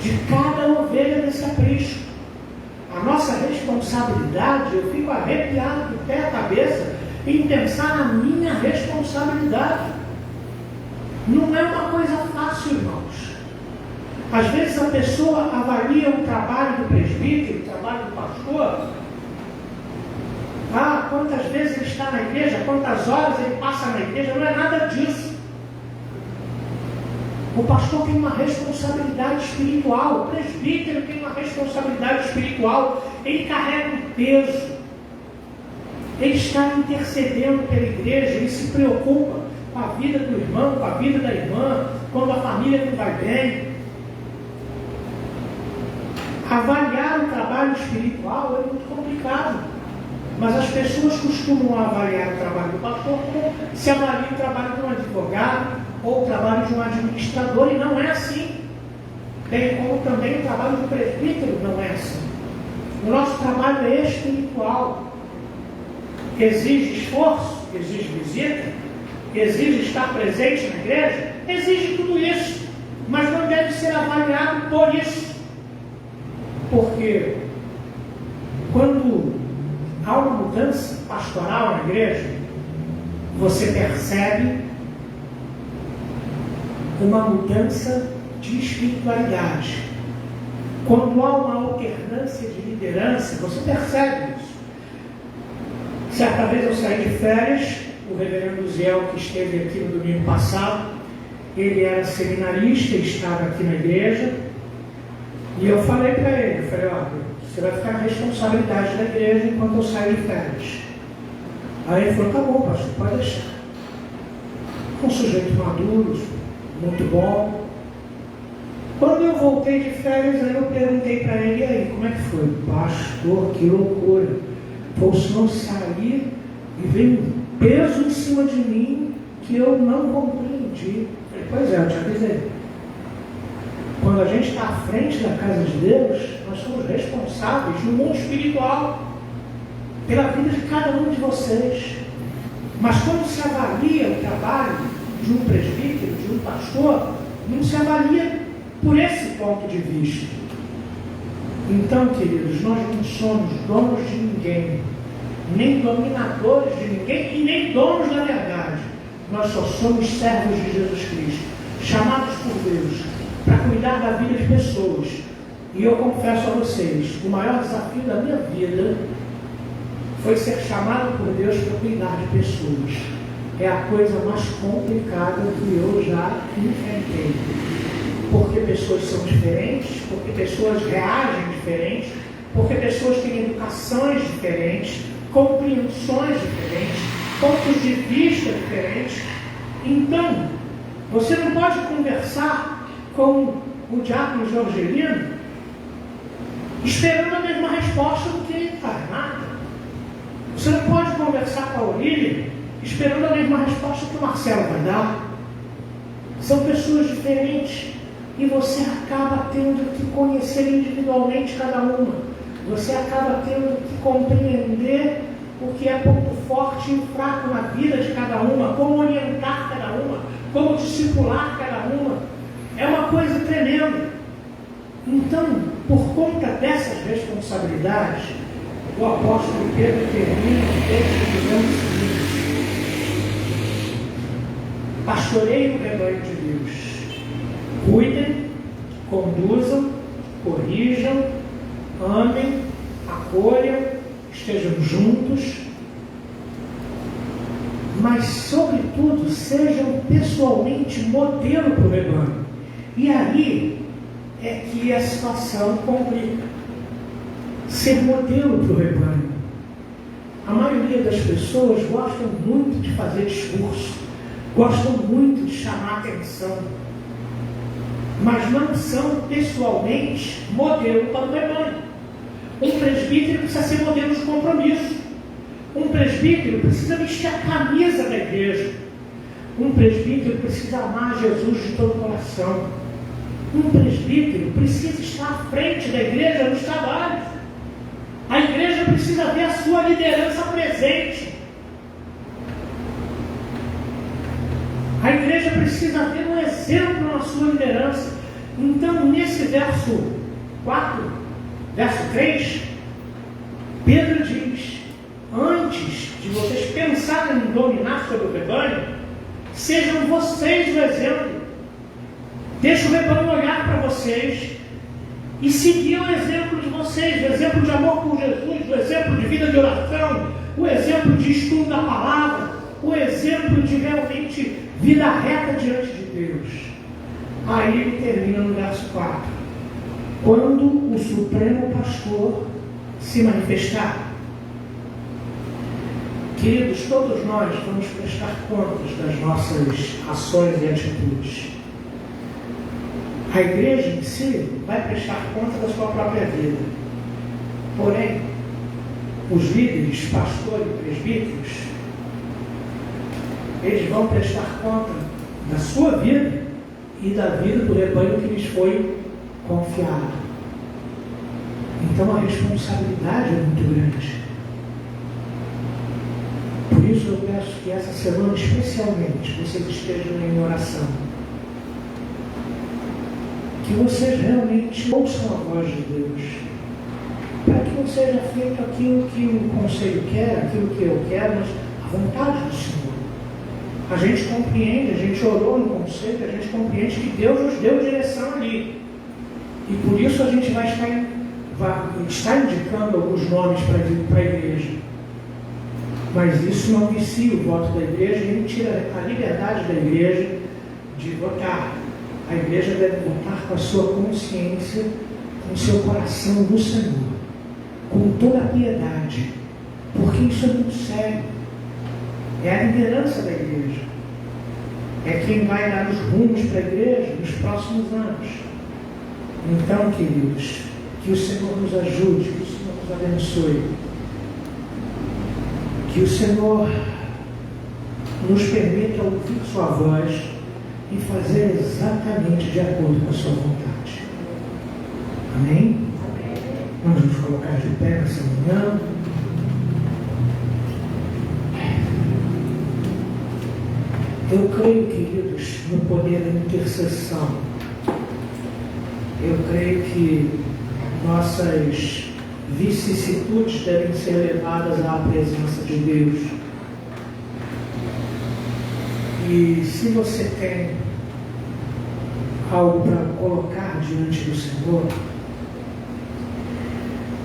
de cada ovelha desse aprisco. A nossa responsabilidade, eu fico arrepiado do pé à cabeça em pensar na minha responsabilidade. Não é uma coisa fácil, irmãos. Às vezes a pessoa avalia o trabalho do presbítero, o trabalho do pastor. Quantas vezes ele está na igreja, quantas horas ele passa na igreja, não é nada disso. O pastor tem uma responsabilidade espiritual, o presbítero tem uma responsabilidade espiritual, ele carrega um peso, ele está intercedendo pela igreja, ele se preocupa com a vida do irmão, com a vida da irmã, quando a família não vai bem. Avaliar o trabalho espiritual é muito complicado, mas as pessoas costumam avaliar o trabalho do pastor como se avalia o trabalho de um advogado ou o trabalho de um administrador, e não é assim. Bem como também o trabalho do presbítero não é assim. O nosso trabalho é espiritual. Exige esforço, exige visita, exige estar presente na igreja, exige tudo isso, mas não deve ser avaliado por isso. Porque quando há uma mudança pastoral na igreja, você percebe uma mudança de espiritualidade. Quando há uma alternância de liderança, você percebe isso. Certa vez eu saí de férias, o reverendo Ziel, que esteve aqui no domingo passado, ele era seminarista e estava aqui na igreja, e eu falei para ele, você vai ficar na responsabilidade da igreja enquanto eu saio de férias. Aí ele falou, tá bom, pastor, pode deixar. Um sujeito maduro, muito bom. Quando eu voltei de férias, aí eu perguntei para ele, e aí, como é que foi? Pastor, que loucura. Foi o senhor sair e veio um peso em cima de mim que eu não compreendi. Eu falei, pois é, eu te avisei. Quando a gente está à frente da casa de Deus, nós somos responsáveis no mundo espiritual pela vida de cada um de vocês. Mas quando se avalia o trabalho de um presbítero, de um pastor, não se avalia por esse ponto de vista. Então, queridos, nós não somos donos de ninguém, nem dominadores de ninguém e nem donos da verdade. Nós só somos servos de Jesus Cristo, chamados por Deus para cuidar da vida de pessoas. E eu confesso a vocês, o maior desafio da minha vida foi ser chamado por Deus para cuidar de pessoas. É a coisa mais complicada que eu já enfrentei. Porque pessoas são diferentes, porque pessoas reagem diferentes, porque pessoas têm educações diferentes, compreensões diferentes, pontos de vista diferentes. Então, você não pode conversar com o diácono Jorgelino esperando a mesma resposta do que ele faz, nada. Você não pode conversar com a Olívia esperando a mesma resposta que o Marcelo vai dar. São pessoas diferentes e você acaba tendo que conhecer individualmente cada uma. Você acaba tendo que compreender o que é ponto forte e fraco na vida de cada uma, como orientar cada uma, como discipular cada uma. É uma coisa tremenda. Então, por conta dessas responsabilidades, o apóstolo Pedro termina o texto dizendo o seguinte: pastoreiem o rebanho de Deus, cuidem, conduzam, corrijam, amem, acolham, estejam juntos, mas, sobretudo, sejam pessoalmente modelo para o rebanho. E aí é que a situação complica. Ser modelo para o rebanho. A maioria das pessoas gostam muito de fazer discurso, gostam muito de chamar atenção, mas não são pessoalmente modelo para o rebanho. Um presbítero precisa ser modelo de compromisso. Um presbítero precisa vestir a camisa da igreja. Um presbítero precisa amar Jesus de todo o coração. Um presbítero precisa estar à frente da igreja nos trabalhos. A igreja precisa ver a sua liderança presente. A igreja precisa ver um exemplo na sua liderança. Então, nesse verso 4, verso 3, Pedro diz: antes de vocês pensarem em dominar sobre o rebanho, sejam vocês o exemplo. Deixa o rebanho olhar para vocês e seguir o exemplo de vocês, o exemplo de amor por Jesus, o exemplo de vida de oração, o exemplo de estudo da palavra, o exemplo de realmente vida reta diante de Deus. Aí ele termina no verso 4: quando o Supremo Pastor se manifestar. Queridos, todos nós vamos prestar contas das nossas ações e atitudes. A igreja em si vai prestar conta da sua própria vida. Porém, os líderes, pastores e presbíteros, eles vão prestar conta da sua vida e da vida do rebanho que lhes foi confiado. Então a responsabilidade é muito grande. Por isso eu peço que essa semana especialmente vocês estejam em oração, que vocês realmente ouçam a voz de Deus, para que não seja feito aquilo que o conselho quer, aquilo que eu quero, mas a vontade do Senhor. A gente compreende, a gente orou no conselho, a gente compreende que Deus nos deu direção ali. E por isso a gente vai estar indicando alguns nomes para a igreja. Mas isso não vicia o voto da igreja e nem tira a liberdade da igreja de votar. A igreja deve votar com a sua consciência, com o seu coração do Senhor, com toda a piedade, porque isso é muito sério. É a liderança da igreja. É quem vai dar os rumos para a igreja nos próximos anos. Então, queridos, que o Senhor nos ajude, que o Senhor nos abençoe, que o Senhor nos permita ouvir sua voz e fazer exatamente de acordo com a sua vontade. Amém? Vamos nos colocar de pé nessa manhã. Eu creio, queridos, no poder da intercessão. Eu creio que nossas vicissitudes devem ser levadas à presença de Deus. E se você tem algo para colocar diante do Senhor,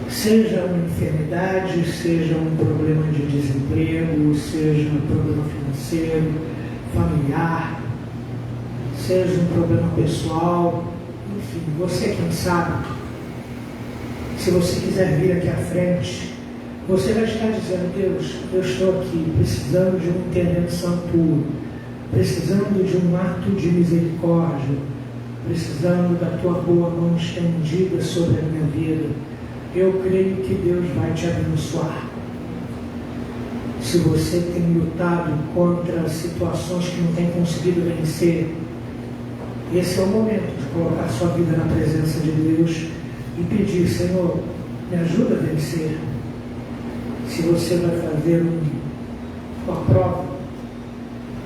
seja uma enfermidade, seja um problema de desemprego, seja um problema financeiro, familiar, seja um problema pessoal, enfim, você quem sabe, se você quiser vir aqui à frente, você vai estar dizendo: Deus, eu estou aqui precisando de uma intervenção tua, precisando de um ato de misericórdia, precisando da tua boa mão estendida sobre a minha vida. Eu creio que Deus vai te abençoar. Se você tem lutado contra situações que não tem conseguido vencer, esse é o momento de colocar sua vida na presença de Deus e pedir: Senhor, me ajuda a vencer. se você vai fazer uma prova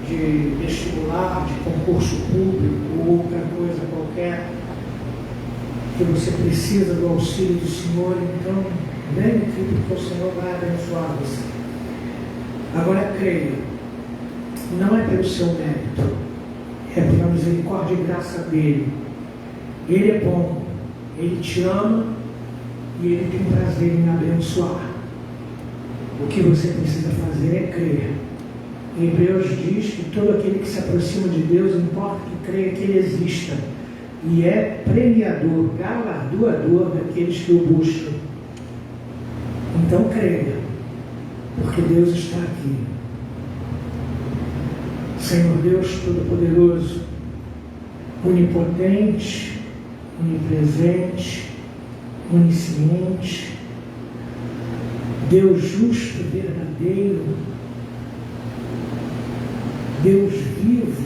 de vestibular, de concurso público ou outra coisa qualquer, que você precisa do auxílio do Senhor, então venha aqui porque o Senhor vai abençoar você. Agora creia, não é pelo seu mérito, é pela misericórdia e graça dele. Ele é bom, ele te ama e ele tem prazer em abençoar. O que você precisa fazer é crer. Hebreus diz que todo aquele que se aproxima de Deus, importa que creia que ele exista, e é premiador, galardoador daqueles que o buscam. Então creia, porque Deus está aqui. Senhor Deus Todo-Poderoso, onipotente, onipresente, onisciente, Deus justo, verdadeiro, Deus vivo,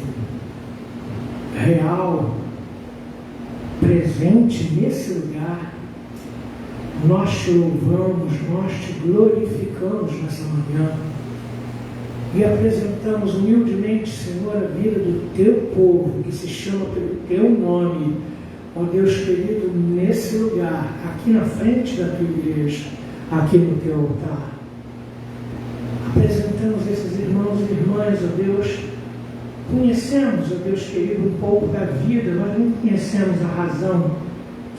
real, presente nesse lugar, nós te louvamos, nós te glorificamos nessa manhã e apresentamos humildemente, Senhor, a vida do teu povo que se chama pelo teu nome, ó Deus querido, nesse lugar, aqui na frente da tua igreja, aqui no teu altar. Apresentamos esses irmãos e irmãs, ó Deus, conhecemos, ó Deus querido, um pouco da vida, mas não conhecemos a razão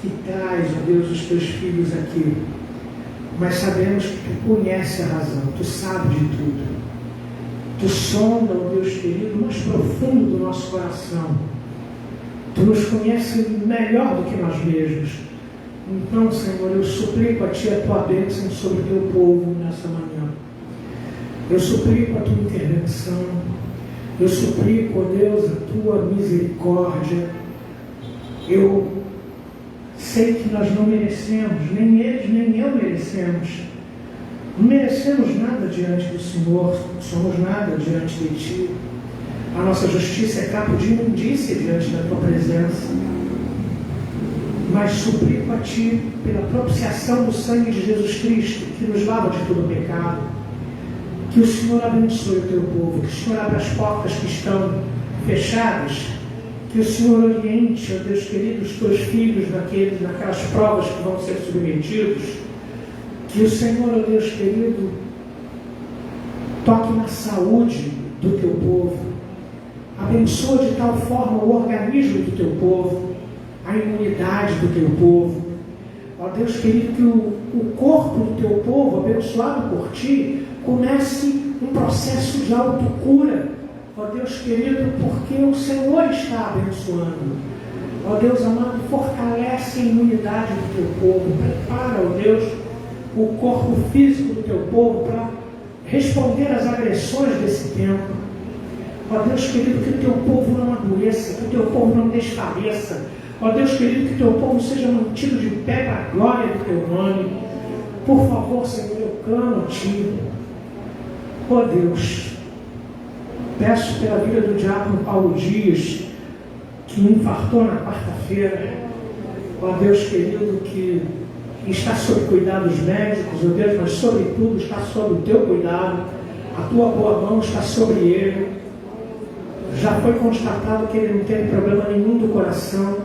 que traz, ó Deus, os teus filhos aqui. Mas sabemos que tu conheces a razão, tu sabes de tudo. Tu sonda, ó Deus querido, o mais profundo do nosso coração. Tu nos conheces melhor do que nós mesmos. Então, Senhor, eu suplico a Ti a Tua bênção sobre o Teu povo nessa manhã. Eu suplico a Tua intervenção. Eu suplico, ó Deus, a Tua misericórdia. Eu sei que nós não merecemos, nem eles, nem eu merecemos. Não merecemos nada diante do Senhor, somos nada diante de Ti. A nossa justiça é capo de imundícia diante da Tua presença. Mas suplico a Ti pela propiciação do sangue de Jesus Cristo, que nos lava de todo pecado. Que o Senhor abençoe o Teu povo, que o Senhor abra as portas que estão fechadas, que o Senhor oriente, ó Deus querido, os Teus filhos naquelas provas que vão ser submetidos, que o Senhor, ó Deus querido, toque na saúde do Teu povo, abençoa de tal forma o organismo do Teu povo, a imunidade do Teu povo, ó Deus querido, que o corpo do Teu povo, abençoado por Ti, comece um processo de autocura, ó Deus querido, porque o Senhor está abençoando. Ó Deus amado, fortalece a imunidade do Teu povo, prepara, ó Deus, o corpo físico do Teu povo para responder às agressões desse tempo. Ó Deus querido, que o Teu povo não adoeça, que o Teu povo não desfaleça. Ó Deus querido, que o Teu povo seja mantido de pé para a glória do Teu nome. Por favor, Senhor, eu clamo a Ti. Ó Deus, peço pela vida do diácono Paulo Dias, que me infartou na quarta-feira. Ó Deus querido, que está sob cuidados médicos, ó Deus, mas sobretudo está sob o Teu cuidado. A Tua boa mão está sobre ele. Já foi constatado que ele não tem problema nenhum do coração.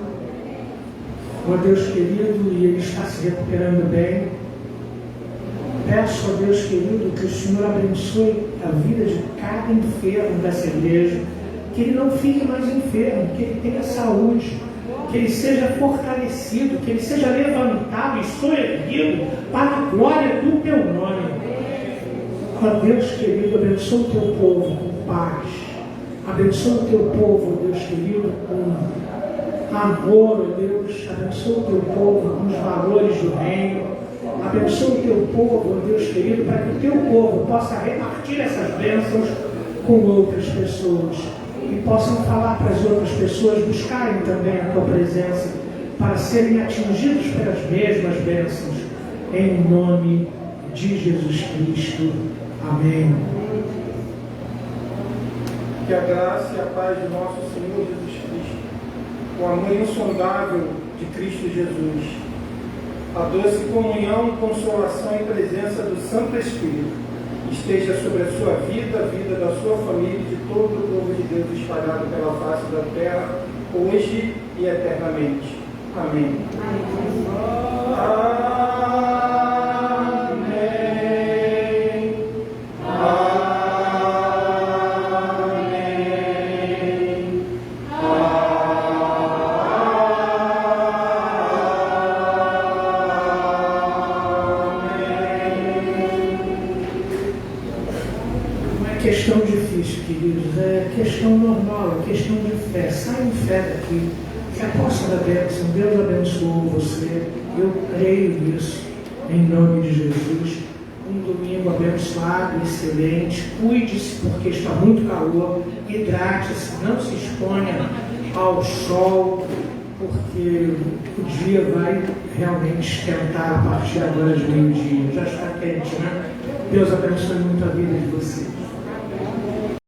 Ó Deus querido, e ele está se recuperando bem. Peço, ó Deus querido, que o Senhor abençoe a vida de cada enfermo dessa igreja, que ele não fique mais enfermo, que ele tenha saúde, que ele seja fortalecido, que ele seja levantado e soerguido para a glória do Teu nome. Ó Deus querido, abençoa o Teu povo com paz, abençoa o Teu povo, ó Deus querido, com amor, ó Deus, abençoa o Teu povo com os valores do reino. Abençoa o Teu povo, ó Deus querido, para que o Teu povo possa repartir essas bênçãos com outras pessoas e possam falar para as outras pessoas buscarem também a Tua presença para serem atingidos pelas mesmas bênçãos. Em nome de Jesus Cristo. Amém. Que a graça e a paz de nosso Senhor Jesus Cristo, o amor insondável de Cristo Jesus, A doce comunhão, consolação e presença do Santo Espírito esteja sobre a sua vida, a vida da sua família e de todo o povo de Deus espalhado pela face da terra, hoje e eternamente. Amém. Amém. Questão difícil, queridos, é questão normal, é questão de fé. Sai em fé daqui, que a posse da bênção, Deus abençoou você, eu creio nisso, em nome de Jesus. Um domingo abençoado, excelente, cuide-se porque está muito calor, hidrate-se, não se exponha ao sol, porque o dia vai realmente esquentar a partir agora de meio-dia, já está quente, né? Deus abençoe muito a vida de vocês.